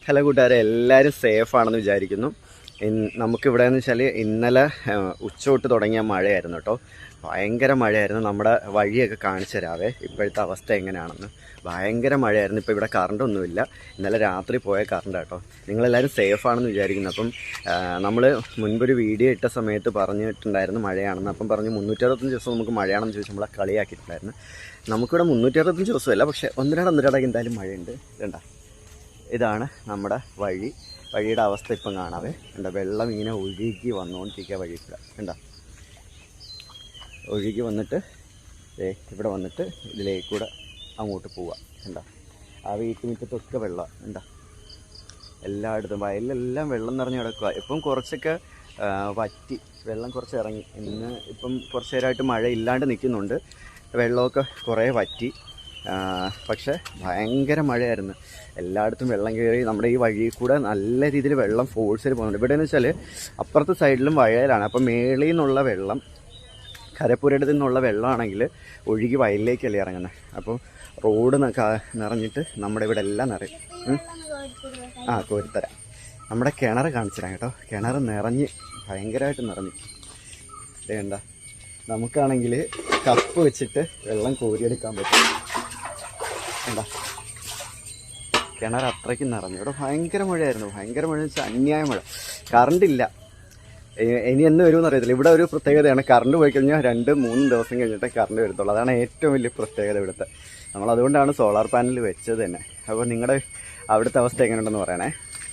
Hello കൂട്ടുകാരെ, എല്ലാവരും സേഫാണെന്ന് വിചാരിക്കുന്നു. നമുക്കിവിടെ എന്ന് വെച്ചാൽ ഇന്നലെ ഉച്ച തൊട്ട് തുടങ്ങിയ മഴയായിരുന്നു കേട്ടോ. ഭയങ്കര മഴയായിരുന്നു. നമ്മുടെ വഴിയൊക്കെ കാണിച്ചു തരാവേ ഇപ്പോഴത്തെ അവസ്ഥ എങ്ങനെയാണെന്ന്. ഭയങ്കര മഴയായിരുന്നു. ഇപ്പോൾ ഇവിടെ കറണ്ടൊന്നുമില്ല. ഇന്നലെ രാത്രി പോയ കറണ്ട് കേട്ടോ. നിങ്ങളെല്ലാവരും സേഫാണെന്ന് വിചാരിക്കുന്നു. അപ്പം നമ്മൾ മുൻപൊരു വീഡിയോ ഇട്ട സമയത്ത് പറഞ്ഞിട്ടുണ്ടായിരുന്നു മഴയാണെന്ന്. അപ്പം പറഞ്ഞു 365 ദിവസം നമുക്ക് മഴയാണെന്ന് ചോദിച്ചാൽ നമ്മളെ കളിയാക്കിയിട്ടുണ്ടായിരുന്നു. നമുക്കിവിടെ 365 ദിവസമല്ല, പക്ഷേ ഒന്നിരടക്ക് എന്തായാലും മഴയുണ്ട്. വേണ്ട, ഇതാണ് നമ്മുടെ വഴിയുടെ അവസ്ഥ. ഇപ്പം കാണാവേ എന്താ, വെള്ളം ഇങ്ങനെ ഒഴുകി വന്നുകൊണ്ടിരിക്കുക വഴി കൂടെ. എന്താ, ഒഴുകി വന്നിട്ട് ഇവിടെ വന്നിട്ട് ഇതിലേക്കൂടെ അങ്ങോട്ട് പോവുക. എന്താ, ആ വീട്ടുമുറ്റത്തൊക്കെ വെള്ളം. എന്താ, എല്ലായിടത്തും വയലിലെല്ലാം വെള്ളം നിറഞ്ഞ് കിടക്കുക. ഇപ്പം കുറച്ചൊക്കെ വറ്റി, വെള്ളം കുറച്ച് ഇറങ്ങി. ഇപ്പം കുറച്ച് നേരമായിട്ട് മഴ ഇല്ലാണ്ട് നിൽക്കുന്നുണ്ട്. വെള്ളമൊക്കെ കുറേ വറ്റി. പക്ഷേ ഭയങ്കര മഴയായിരുന്നു. എല്ലായിടത്തും വെള്ളം കയറി. നമ്മുടെ ഈ വഴി കൂടെ നല്ല രീതിയിൽ വെള്ളം ഫോഴ്സിൽ പോകുന്നുണ്ട്. ഇവിടെയെന്ന് വെച്ചാൽ അപ്പുറത്തെ സൈഡിലും വയലാണ്. അപ്പം മേളിൽ നിന്നുള്ള വെള്ളം, കരപ്പുരയിൽ നിന്നുള്ള വെള്ളമാണെങ്കിൽ ഒഴുകി വയലിലേക്കല്ലേ ഇറങ്ങുന്നത്. അപ്പം റോഡ് നിറഞ്ഞിട്ട് നമ്മുടെ ഇവിടെ എല്ലാം നിറയും. കോരിത്തരാം. നമ്മുടെ കിണർ കാണിച്ചു തരാം കേട്ടോ. കിണർ നിറഞ്ഞ് ഭയങ്കരമായിട്ട് നിറഞ്ഞു. വേണ്ട, നമുക്കാണെങ്കിൽ കപ്പ് വെച്ചിട്ട് വെള്ളം കോരിയെടുക്കാൻ പറ്റും. എന്താ, കിണർ അത്രയ്ക്ക് നിറഞ്ഞു. ഇവിടെ ഭയങ്കര മഴയായിരുന്നു. ഭയങ്കര മഴ എന്ന് വെച്ചാൽ അന്യായ മഴ. കറണ്ടില്ല. ഇനി എന്ന് വരുമെന്ന് അറിയത്തില്ല. ഇവിടെ ഒരു പ്രത്യേകതയാണ്, കറണ്ട് പോയി കഴിഞ്ഞാൽ 2-3 ദിവസം കഴിഞ്ഞിട്ടേ കറണ്ട് വരത്തുള്ളൂ. അതാണ് ഏറ്റവും വലിയ പ്രത്യേകത ഇവിടുത്തെ. നമ്മളതുകൊണ്ടാണ് സോളാർ പാനൽ വെച്ചത് തന്നെ. അപ്പോൾ നിങ്ങളുടെ അവിടുത്തെ അവസ്ഥ എങ്ങനെയുണ്ടെന്ന് പറയണേ.